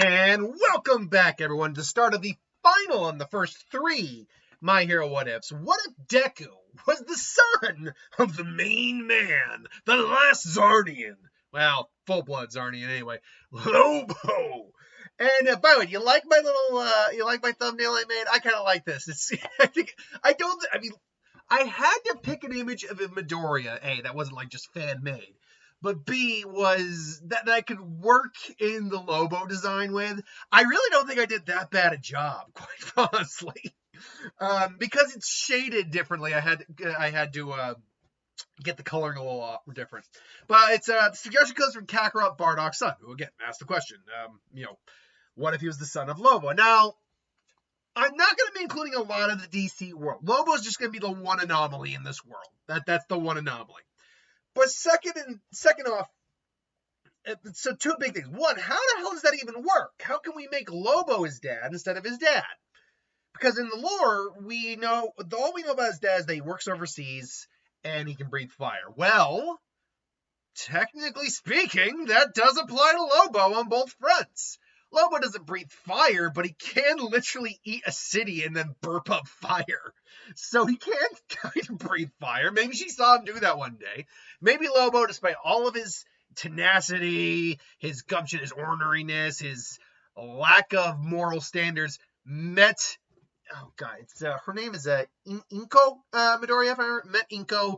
And welcome back, everyone, to the start of the final on the first three My Hero What Ifs. What if Deku was the son of the main man, the last Zarnian? Well, full-blood Zarnian anyway. Lobo! And by the way, you like my little, you like my thumbnail I made? I kind of like this. I had to pick an image of a Midoriya, A, that wasn't like just fan-made. But B was that I could work in the Lobo design with. I really don't think I did that bad a job, quite honestly, because it's shaded differently. I had to get the coloring a little different. But it's the suggestion comes from Kakarot Bardock's son, who again asked the question. What if he was the son of Lobo? Now, I'm not going to be including a lot of the DC world. Lobo's just going to be the one anomaly in this world. That's the one anomaly. But second off, so two big things. One, how the hell does that even work? How can we make Lobo his dad instead of his dad? Because in the lore, all we know about his dad is that he works overseas and he can breathe fire. Well, technically speaking, that does apply to Lobo on both fronts. Lobo doesn't breathe fire, but he can literally eat a city and then burp up fire. So he can kind of breathe fire. Maybe she saw him do that one day. Maybe Lobo, despite all of his tenacity, his gumption, his orneriness, his lack of moral standards, met... Oh, God. Her name is Inko Midoriya, if I remember. Met Inko,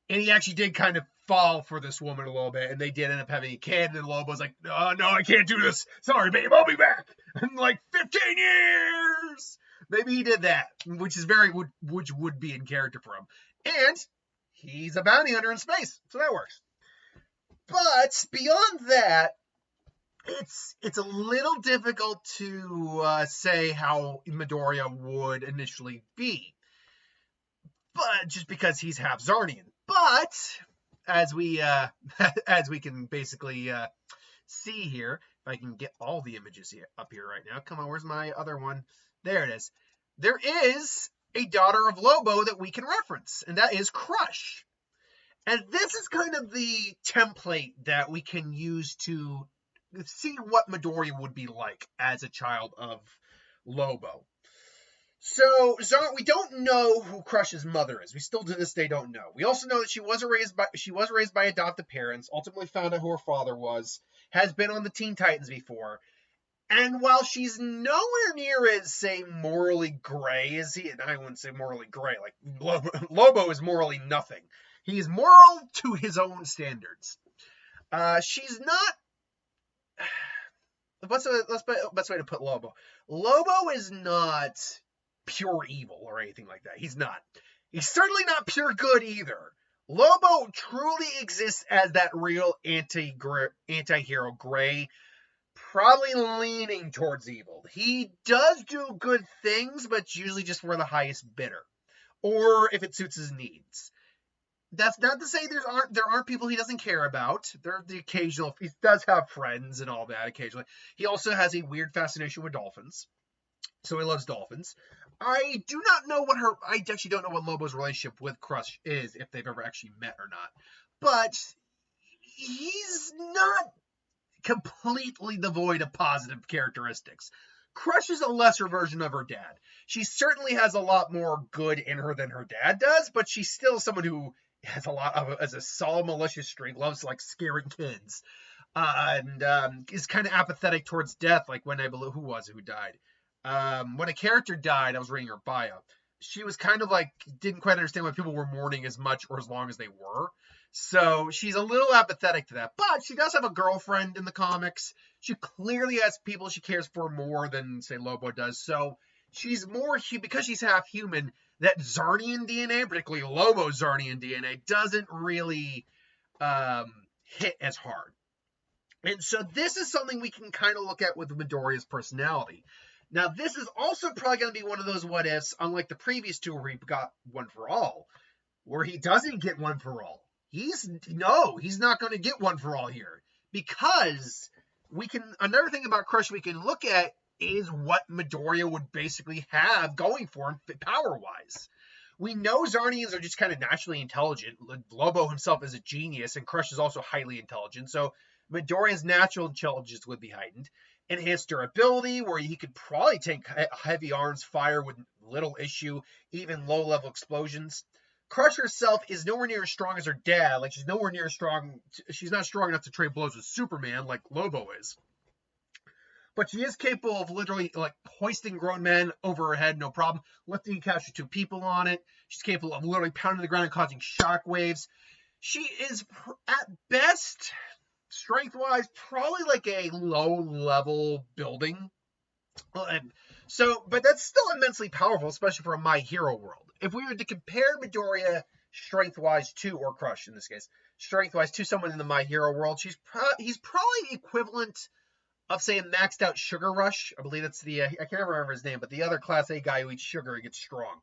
and he actually did kind of fall for this woman a little bit, and they did end up having a kid, and Lobo's like, oh, no, I can't do this. Sorry, babe, I'll be back in like 15 years. Maybe he did that, which would be in character for him. And he's a bounty hunter in space, so that works. But beyond that, it's a little difficult to say how Midoriya would initially be. But just because he's half Zarnian. But as we can basically see here, if I can get all the images up here right now. Come on, where's my other one? There it is. There is a daughter of Lobo that we can reference, and that is Crush. And this is kind of the template that we can use to see what Midoriya would be like as a child of Lobo. So we don't know who Crush's mother is. We still to this day don't know. We also know that she was raised by adoptive parents, ultimately found out who her father was, has been on the Teen Titans before. And while she's nowhere near as, say, morally gray as he, and I wouldn't say morally gray, like Lobo is morally nothing. He is moral to his own standards. She's not... What's the best way to put Lobo? Lobo is not pure evil or anything like that. He's not. He's certainly not pure good either. Lobo truly exists as that real anti-hero, gray, probably leaning towards evil. He does do good things, but it's usually just for the highest bidder, or if it suits his needs. That's not to say there aren't people he doesn't care about. There are the occasional. He does have friends and all that occasionally. He also has a weird fascination with dolphins, so he loves dolphins. I actually don't know what Lobo's relationship with Crush is, if they've ever actually met or not. But he's not completely devoid of positive characteristics. Crush is a lesser version of her dad. She certainly has a lot more good in her than her dad does, but she's still someone who has a solid malicious streak, loves like scaring kids, and is kind of apathetic towards death. Like when who died? When a character died, I was reading her bio. She was kind of like didn't quite understand why people were mourning as much or as long as they were. So she's a little apathetic to that. But she does have a girlfriend in the comics. She clearly has people she cares for more than, say, Lobo does. So she's more, because she's half human, that Zarnian DNA, particularly Lobo's Zarnian DNA, doesn't really hit as hard. And so this is something we can kind of look at with Midoriya's personality. Now, this is also probably going to be one of those what ifs, unlike the previous two where he got one for all, where he doesn't get one for all. He's not going to get one for all here, because another thing about Crush we can look at is what Midoriya would basically have going for him power-wise. We know Zarnians are just kind of naturally intelligent. Lobo himself is a genius, and Crush is also highly intelligent, so Midoriya's natural intelligence would be heightened. Enhanced durability, where he could probably take heavy arms fire with little issue, even low-level explosions. Crush herself is nowhere near as strong as her dad. Like, she's nowhere near as strong. She's not strong enough to trade blows with Superman like Lobo is. But she is capable of literally, like, hoisting grown men over her head, no problem. Lifting and capture 2 people on it. She's capable of literally pounding the ground and causing shock waves. She is, at best, strength-wise, probably like a low-level building. But that's still immensely powerful, especially for a My Hero world. If we were to compare Midoriya strength-wise to, or Crush in this case, strength-wise to someone in the My Hero world, he's probably the equivalent of, say, a maxed out Sugar Rush. I believe that's the, I can't remember his name, but the other Class A guy who eats sugar and gets strong.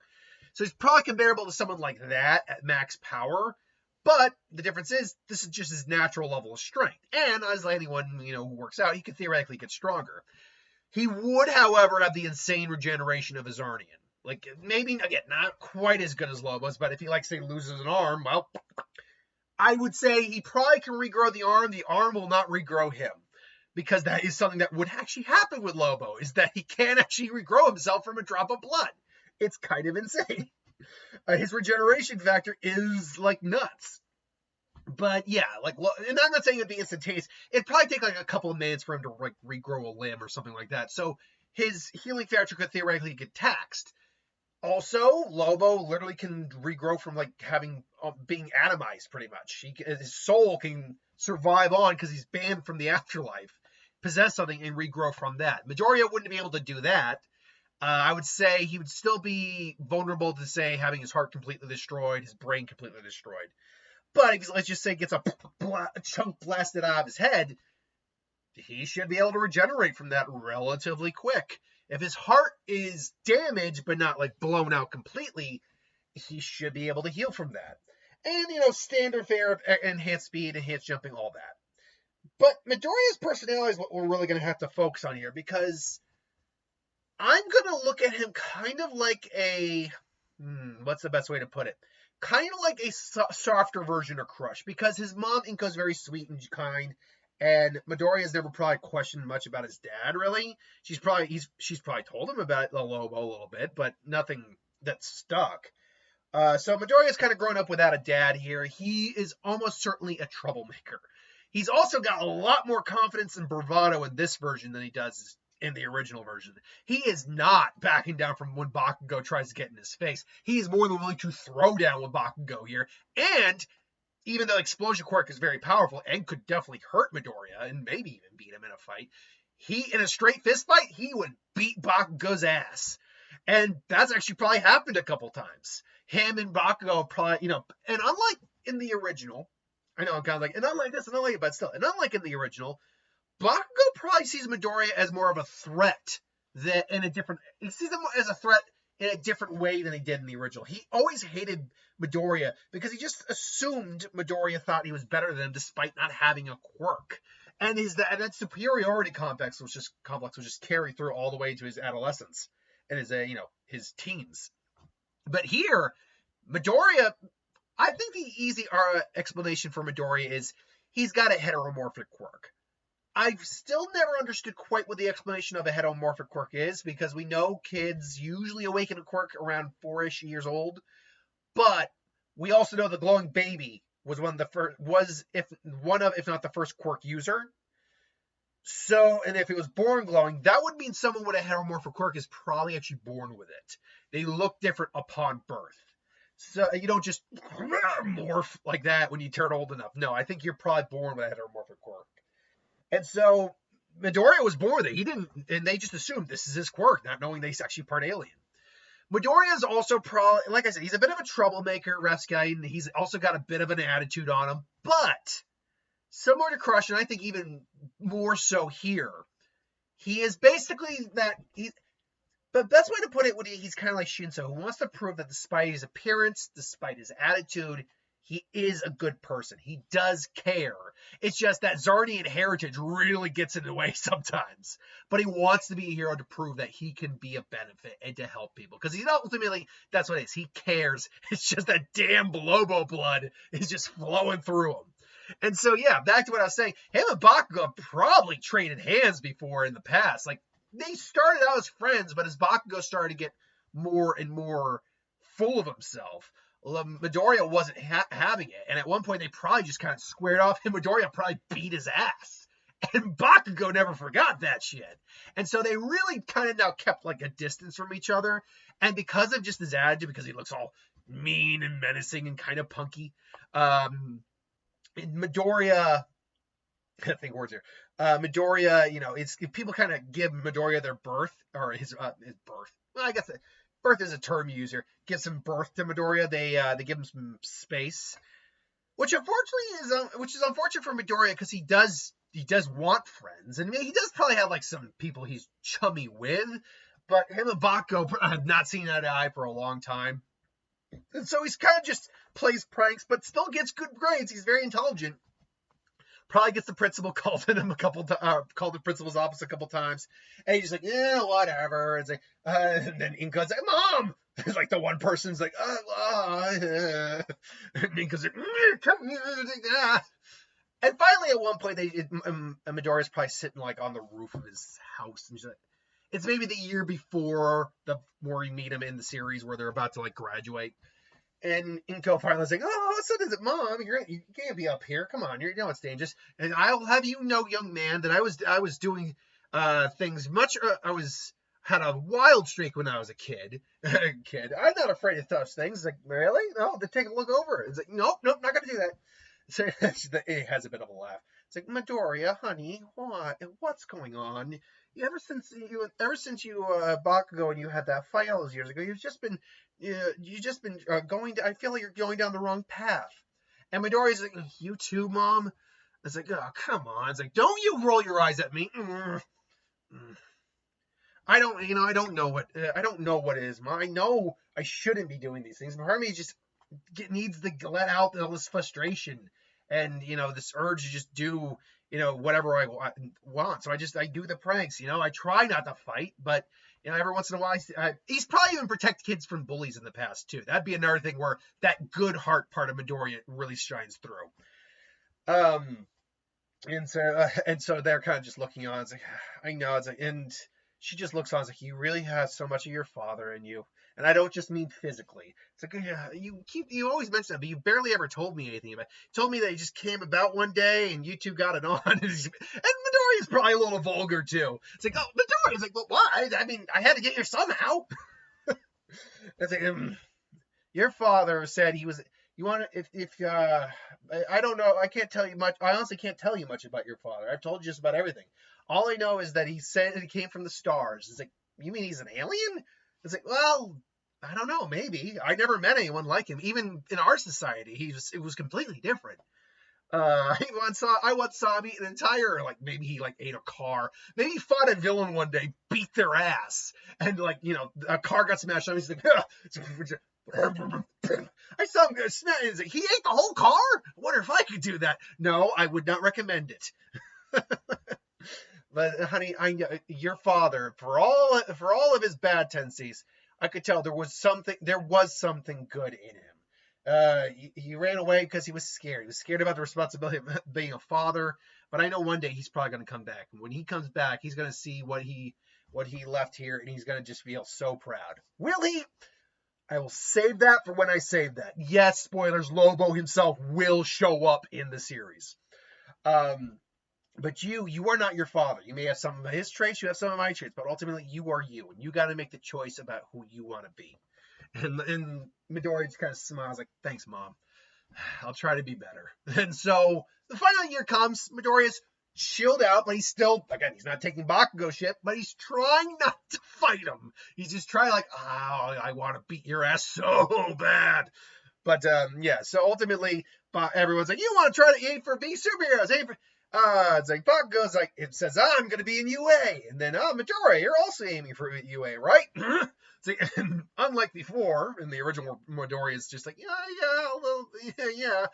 So he's probably comparable to someone like that at max power. But the difference is, this is just his natural level of strength. And as anyone, who works out, he could theoretically get stronger. He would, however, have the insane regeneration of a Zarnian. Like, maybe, again, not quite as good as Lobo's, but if he, like, say, loses an arm, well, I would say he probably can regrow the arm. The arm will not regrow him. Because that is something that would actually happen with Lobo, is that he can actually regrow himself from a drop of blood. It's kind of insane. His regeneration factor is, like, nuts. But, yeah, like, and I'm not saying it'd be instantaneous. It'd probably take, like, a couple of minutes for him to, like, regrow a limb or something like that. So his healing factor could theoretically get taxed. Also, Lobo literally can regrow from, like, being atomized, pretty much. His soul can survive on because he's banned from the afterlife, possess something, and regrow from that. Midoriya wouldn't be able to do that. I would say he would still be vulnerable to, say, having his heart completely destroyed, his brain completely destroyed. But if he, let's just say, gets a chunk blasted out of his head, he should be able to regenerate from that relatively quick. If his heart is damaged, but not, like, blown out completely, he should be able to heal from that. And, standard fare of enhanced speed, enhanced jumping, all that. But Midoriya's personality is what we're really going to have to focus on here, because I'm going to look at him kind of like a, what's the best way to put it? Kind of like a softer version of Crush, because his mom, Inko's very sweet and kind, and Midoriya's never probably questioned much about his dad, really. She's probably told him about the Lobo a little bit, but nothing that stuck. So Midoriya's kind of grown up without a dad here. He is almost certainly a troublemaker. He's also got a lot more confidence and bravado in this version than he does in the original version. He is not backing down from when Bakugo tries to get in his face. He is more than willing to throw down with Bakugo here. And even though Explosion Quirk is very powerful and could definitely hurt Midoriya and maybe even beat him in a fight, in a straight fist fight, he would beat Bakugo's ass. And that's actually probably happened a couple times. Him and Bakugo probably, and unlike in the original, I know I'm kind of like, and unlike this, and unlike it, but still, and unlike in the original, Bakugo probably sees Midoriya as more of a threat he sees him as a threat in a different way than he did in the original. He always hated Midoriya because he just assumed Midoriya thought he was better than him despite not having a quirk. And that superiority complex was just carried through all the way to his adolescence and his teens. But here, Midoriya, I think the easy explanation for Midoriya is he's got a heteromorphic quirk. I've still never understood quite what the explanation of a heteromorphic quirk is, because we know kids usually awaken a quirk around 4-ish years old. But we also know the glowing baby was if not the first quirk user. So, and if it was born glowing, that would mean someone with a heteromorphic quirk is probably actually born with it. They look different upon birth. So you don't just morph like that when you turn old enough. No, I think you're probably born with a heteromorphic quirk. And so Midoriya was born with it. And they just assumed this is his quirk, not knowing that he's actually part alien. Midoriya is also probably, like I said, he's a bit of a troublemaker, Rascalon. He's also got a bit of an attitude on him. But similar to Crush, and I think even more so here, he is basically that. But best way to put it would be he's kind of like Shinso, who wants to prove that despite his appearance, despite his attitude, he is a good person. He does care. It's just that Zarnian heritage really gets in the way sometimes. But he wants to be a hero to prove that he can be a benefit and to help people. Because he's ultimately, that's what it is. He cares. It's just that damn Lobo blood is just flowing through him. And so, yeah, back to what I was saying. Him and Bakugo have probably traded hands before in the past. Like, they started out as friends, but as Bakugo started to get more and more full of himself, Midoriya wasn't having it. And at one point, they probably just kind of squared off, and Midoriya probably beat his ass. And Bakugo never forgot that shit. And so they really kind of now kept like a distance from each other. And because of just his attitude, because he looks all mean and menacing and kind of punky, Midoriya, I think words here. Midoriya, you know, it's people kind of give Midoriya their birth or his birth. Well, I guess birth is a term user. Give some birth to Midoriya. They give him some space, which unfortunately is unfortunate for Midoriya because he does want friends, and he does probably have like some people he's chummy with, but him and Bakugo have not seen eye to eye for a long time, and so he's kind of just plays pranks, but still gets good grades. He's very intelligent. Probably gets the principal called in him called the principal's office a couple times, and he's just like, yeah, whatever. It's like, and then Inko's like, Mom. It's like the one person's like, and Inko's like, come here. And finally, at one point, Midoriya's probably sitting like on the roof of his house, and he's like, it's maybe the year before where we meet him in the series where they're about to like graduate. And Inko finally is like, oh, so is it, Mom? You can't be up here. Come on, you know it's dangerous. And I'll have you know, young man, that I was doing things much. Had a wild streak when I was a kid. I'm not afraid to touch things. It's like, really? No, then take a look over. It's like, nope, not gonna do that. So it has a bit of a laugh. It's like, Midoriya, honey, what's going on? Ever since you Bakugo and you had that fight all those years ago, you've just been going. I feel like you're going down the wrong path. And Midoriya's like, you too, Mom. It's like, oh, come on. It's like, don't you roll your eyes at me. I don't know what it is, Mom. I know I shouldn't be doing these things. But part of me just needs to let out all this frustration and, this urge to just do, whatever I want. So I do the pranks, I try not to fight, but, every once in a while, he's probably even protect kids from bullies in the past too. That'd be another thing where that good heart part of Midoriya really shines through. And so they're kind of just looking on. It's like, I know. It's like, and she just looks on. It's like, you really have so much of your father in you. And I don't just mean physically. It's like, yeah, you always mention that, but you barely ever told me anything about it. You told me that he just came about one day and you two got it on. And Midoriya's probably a little vulgar too. It's like, oh, Midoriya's like, well, why? I mean, I had to get here somehow. It's like, your father said he was, you want to, I don't know, I can't tell you much. I honestly can't tell you much about your father. I've told you just about everything. All I know is that he said he came from the stars. It's like, you mean he's an alien? It's like, well, I don't know, maybe. I never met anyone like him. Even in our society, it was completely different. I once saw him eat an entire, like, maybe he, like, ate a car. Maybe he fought a villain one day, beat their ass. And, like, a car got smashed on him. He's like, I saw him get smashed. He's like, he ate the whole car? I wonder if I could do that. No, I would not recommend it. But honey, your father, for all of his bad tendencies, I could tell there was something good in him. He ran away because he was scared. He was scared about the responsibility of being a father. But I know one day he's probably going to come back. And when he comes back, he's going to see what he left here, and he's going to just feel so proud. Will he? I will save that for when I save that. Yes, spoilers, Lobo himself will show up in the series. But you are not your father. You may have some of his traits, you have some of my traits, but ultimately you are you, and you got to make the choice about who you want to be. And Midoriya just kind of smiles like, thanks, Mom. I'll try to be better. And so the final year comes. Midoriya's chilled out, but he's still, again, he's not taking Bakugo shit, but he's trying not to fight him. He's just trying like, oh, I want to beat your ass so bad. But yeah, so ultimately, everyone's like, you want to try to aim for be superheroes, aim for... it's like Bakugo's like, it says I'm gonna be in UA, and then Midoriya, you're also aiming for UA, right? It's like, unlike before in the original, Midoriya is just like, yeah.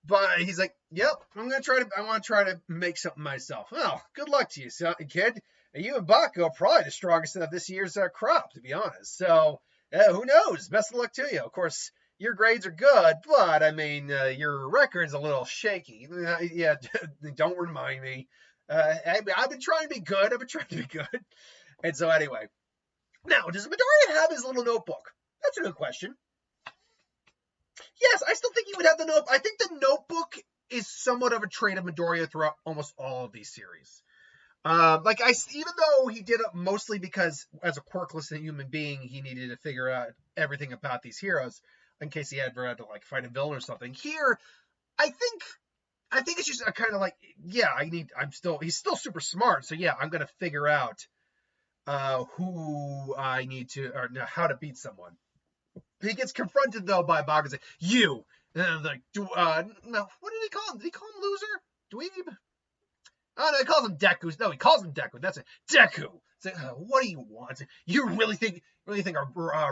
But he's like, yep, I want to try to make something myself. Well, good luck to you, kid. You and Bakugo are probably the strongest of this year's crop, to be honest. So who knows? Best of luck to you. Of course, your grades are good, but I mean, your record's a little shaky. Yeah, don't remind me. I've been trying to be good. I've been trying to be good. And so anyway, now does Midoriya have his little notebook? That's a good question. Yes, I still think he would have the notebook. I think the notebook is somewhat of a trait of Midoriya throughout almost all of these series. Even though he did it mostly because as a quirkless human being, he needed to figure out everything about these heroes in case he ever had to like fight a villain or something. Here, I think it's just a kind of like, yeah, he's still super smart. So yeah, I'm going to figure out, who I need to, or how to beat someone. He gets confronted though by Bakugo saying, you, and like, no, what did he call him? Did he call him loser? Dweeb? Oh, no, he calls him Deku. No, he calls him Deku. That's it. Deku. It's like, what do you want? You really think a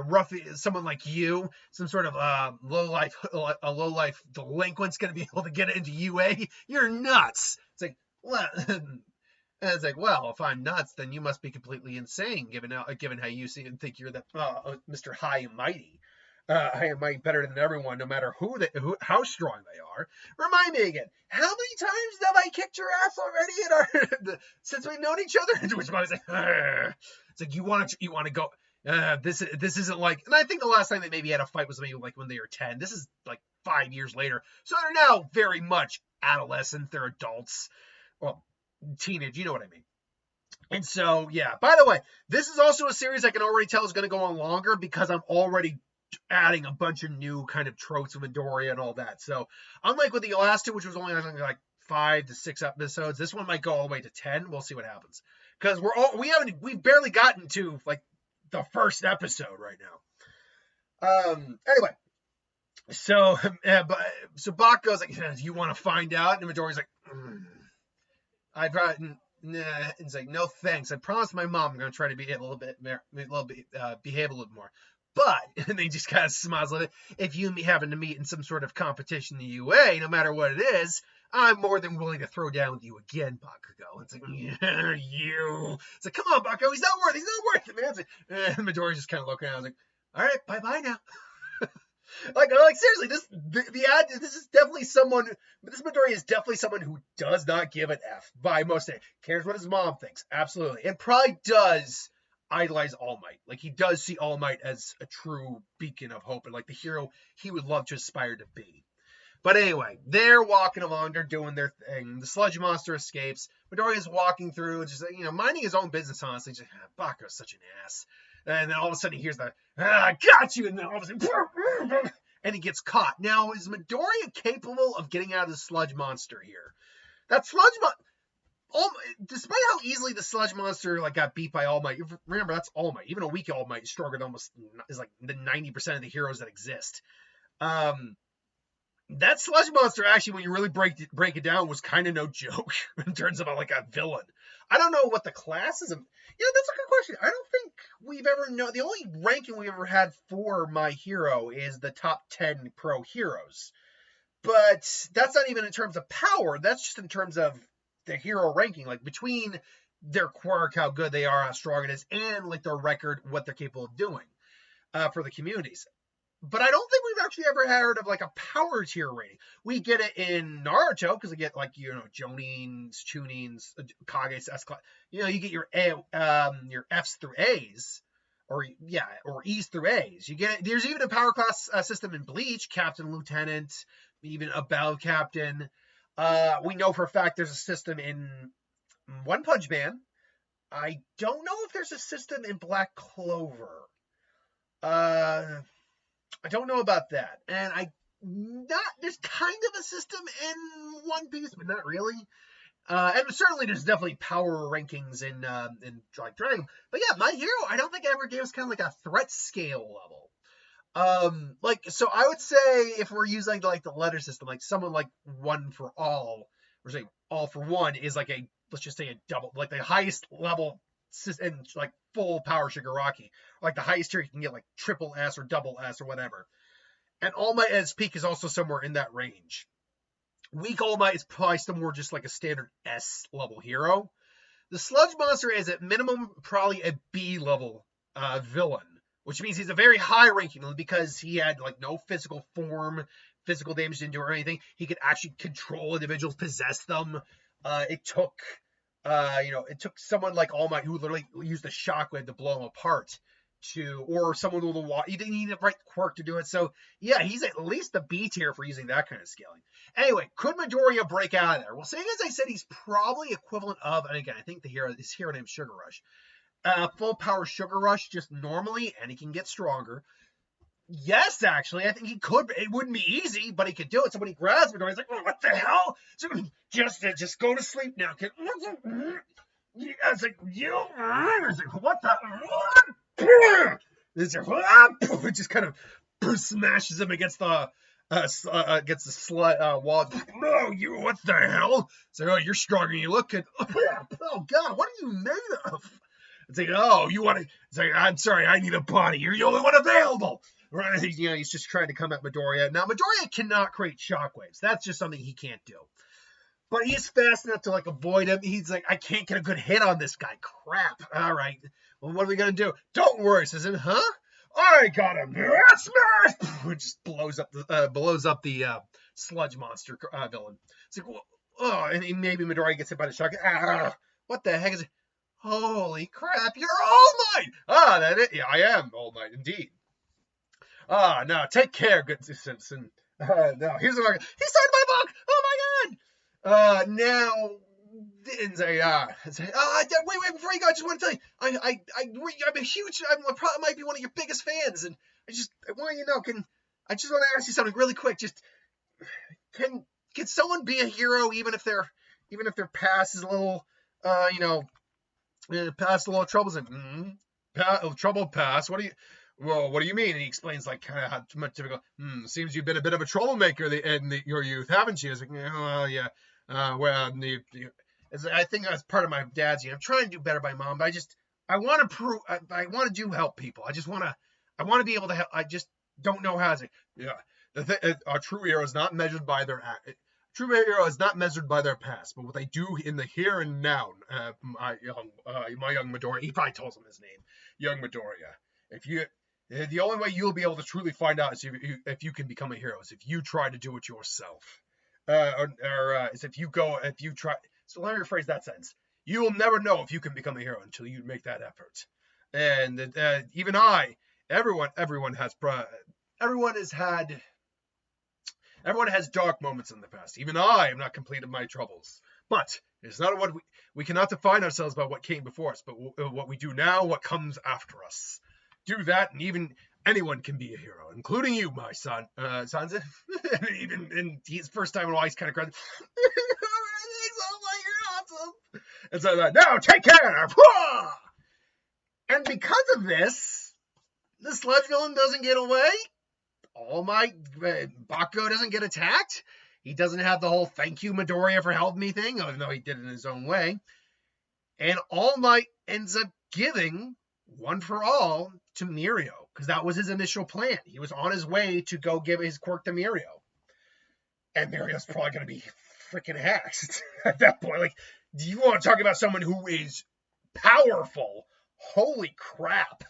rough someone like you, some sort of low life delinquent's gonna be able to get into UA? You're nuts. It's like, well, and it's like, well, if I'm nuts, then you must be completely insane, given how you see and think you're the Mr. High and Mighty. I am better than everyone, no matter how strong they are. Remind me again, how many times have I kicked your ass already since we've known each other? To which I was like, it's like you want to go. This isn't like, and I think the last time they maybe had a fight was maybe like when they were 10. This is like 5 years later, so they're now very much adolescents. They're adults, well, teenage. You know what I mean. And so, yeah. By the way, this is also a series I can already tell is going to go on longer because I'm already adding a bunch of new kind of tropes of Midoriya and all that. So unlike with the last two, which was only like 5 to 6 episodes, this one might go all the way to 10. We'll see what happens because we've barely gotten to like the first episode right now. Anyway, so Bakugo's like, you want to find out? And Midoriya's like, I probably. Nah, it's like, no thanks. I promised my mom I'm gonna try to be behave a little more. But, and they just kind of smiles at it, if you happen to meet in some sort of competition in the UA, no matter what it is, I'm more than willing to throw down with you again, Bakugo. It's like, yeah, you. It's like, come on, Bakugo, he's not worth it, man. It's like, Midoriya's just kind of looking at it. I was like, all right, bye-bye now. like seriously, this is definitely someone, this Midoriya is definitely someone who does not give an F by most days. Cares what his mom thinks, absolutely. And probably does idolize All Might. Like, he does see All Might as a true beacon of hope and like the hero he would love to aspire to be. But anyway, they're walking along, they're doing their thing. The sludge monster escapes. Midoriya's walking through, just minding his own business, honestly. Just, Bakugo's such an ass. And then all of a sudden he hears I got you, and then all of a sudden, and he gets caught. Now, is Midoriya capable of getting out of the sludge monster here? That sludge monster, despite how easily the sludge monster like got beat by All Might, remember that's All Might. Even a weak All Might is stronger than is like the 90% of the heroes that exist. That sludge monster actually, when you really break it down, was kind of no joke in terms of like a villain. I don't know what the class is. That's a good question. I don't think we've ever known. The only ranking we've ever had for My Hero is the top 10 pro heroes. But that's not even in terms of power. That's just in terms of the hero ranking, like between their quirk, how good they are, how strong it is, and like their record, what they're capable of doing for the communities. But I don't think we've actually ever heard of like a power tier rating. We get it in Naruto because we get like Jonins, Chunins, Kages, S class. You get your Fs through As, or E's through A's. You get it. There's even a power class system in Bleach, Captain, Lieutenant, even Above Captain. We know for a fact there's a system in One Punch Man. I don't know if there's a system in Black Clover. I don't know about that. And there's kind of a system in One Piece, but not really. And certainly there's definitely power rankings in like Dragon. But yeah, My Hero, I don't think ever gave us kind of like a threat scale level. So I would say if we're using like the letter system, like someone like One for All, or say All for One is like let's just say a double, like the highest level and like full power Shigaraki, like the highest tier you can get like triple S or double S or whatever. And All Might at its peak is also somewhere in that range. Weak All Might is probably still more just like a standard S level hero. The sludge monster is at minimum probably a B level villain, which means he's a very high ranking because he had like no physical form, physical damage didn't do or anything. He could actually control individuals, possess them. It took someone like All Might who literally used the shockwave to blow him apart, or someone with a water. He didn't need the right quirk to do it. So yeah, he's at least the B tier for using that kind of scaling. Anyway, could Midoriya break out of there? Well, seeing as I said, he's probably equivalent of, and again, I think his hero name is Sugar Rush. Full power Sugar Rush just normally, and he can get stronger. Yes, actually, I think he could. It wouldn't be easy, but he could do it. So when he grabs Midoriya, he's like, oh, what the hell? So just go to sleep now, kid. It's like, it's like, what the? It just kind of smashes him against the wall. No, you, what the hell? It's like, oh, you're stronger than you look. Oh, God, what are you made of? It's like, oh, you want to? It's like, I'm sorry, I need a body. You're the only one available. Right? He's just trying to come at Midoriya. Now, Midoriya cannot create shockwaves. That's just something he can't do. But he's fast enough to like avoid him. He's like, I can't get a good hit on this guy. Crap. All right. Well, what are we gonna do? Don't worry, says it. Huh? I got him. Smash! It just blows up the sludge monster villain. It's like, oh, and maybe Midoriya gets hit by the shotgun. What the heck is it? Holy crap! You're All Might. That it? Yeah, I am All Might indeed. No, take care, good Simpson. No, here's what he signed my book. Oh my God. Now, and say, wait, before you go, I just want to tell you, I'm a huge, I probably might be one of your biggest fans, and I want you to know, I just want to ask you something really quick. Just, can someone be a hero even if their past is a little, past a little troublesome? Troubled past. What do you mean? And he explains like kind of how much typical. Seems you've been a bit of a troublemaker in your youth, haven't you? It's like, well, yeah. I think that's part of my dad's. I'm trying to do better by Mom, but I want to help people. I want to be able to help. I just don't know how to. Yeah, a true hero is not measured by their act. True hero is not measured by their past, but what they do in the here and now. My young Midoriya. He probably tells him his name, young Midoriya. The only way you'll be able to truly find out is if you can become a hero, is if you try to do it yourself. Is if you try. So let me rephrase that sentence. You will never know if you can become a hero until you make that effort. And even everyone has dark moments in the past. Even I have not completed my troubles. But it's not what we cannot define ourselves by what came before us, but what we do now, what comes after us. Do that, and even anyone can be a hero, including you, my son. Sons, even his first time in a while, he's kind of crying. You're awesome. And so now take care. And because of this, the sludge villain doesn't get away. All Might Bakugo doesn't get attacked. He doesn't have the whole thank you Midoriya for helping me thing, even though he did it in his own way. And All Might ends up giving One for All to Mirio, because that was his initial plan. He was on his way to go give his quirk to Mirio. And Mirio's probably going to be freaking hexed at that point. Like, do you want to talk about someone who is powerful? Holy crap.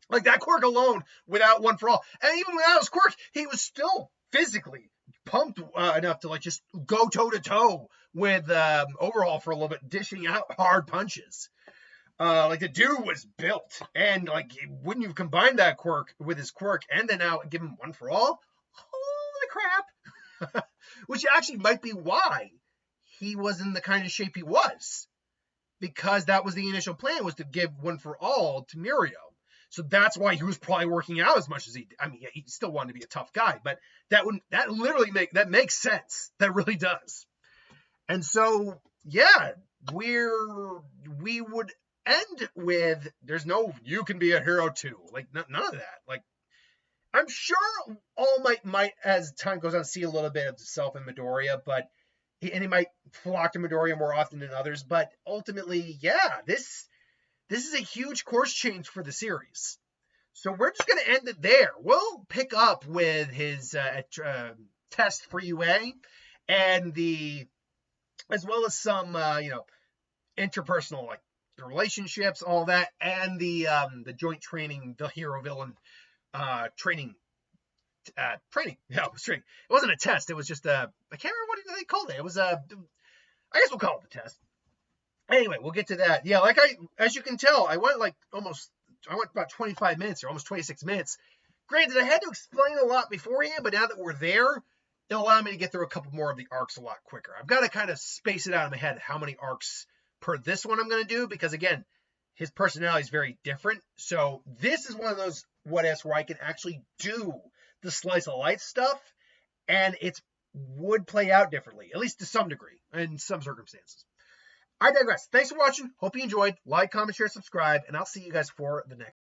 Like that quirk alone, without One for All. And even without his quirk, he was still physically pumped enough to like just go toe-to-toe with Overhaul for a little bit, dishing out hard punches. Like the dude was built, and like wouldn't you combine that quirk with his quirk and then now give him One for All? Holy crap. Which actually might be why he was in the kind of shape he was, because that was the initial plan, was to give One for All to Mirio. So that's why he was probably working out as much as he did. I mean, yeah, he still wanted to be a tough guy, but that makes sense. That really does. And so, yeah, we would end with, there's no, you can be a hero too. Like, none of that. Like, I'm sure All might, as time goes on, see a little bit of himself in Midoriya, and he might flock to Midoriya more often than others, but ultimately, yeah, this is a huge course change for the series. So we're just going to end it there. We'll pick up with his test for UA and as well as some, interpersonal, like the relationships, all that, and the joint training, the hero villain training. Training. Yeah, it was training. It wasn't a test. It was just I can't remember what they called it. It was I guess we'll call it the test. Anyway, we'll get to that. Yeah, as you can tell, I went about 25 minutes or almost 26 minutes. Granted, I had to explain a lot beforehand, but now that we're there, it'll allow me to get through a couple more of the arcs a lot quicker. I've got to kind of space it out in my head how many arcs per this one I'm going to do, because again, his personality is very different. So this is one of those what ifs where I can actually do the slice of life stuff, and it would play out differently, at least to some degree, in some circumstances. I digress. Thanks for watching. Hope you enjoyed. Like, comment, share, subscribe, and I'll see you guys for the next.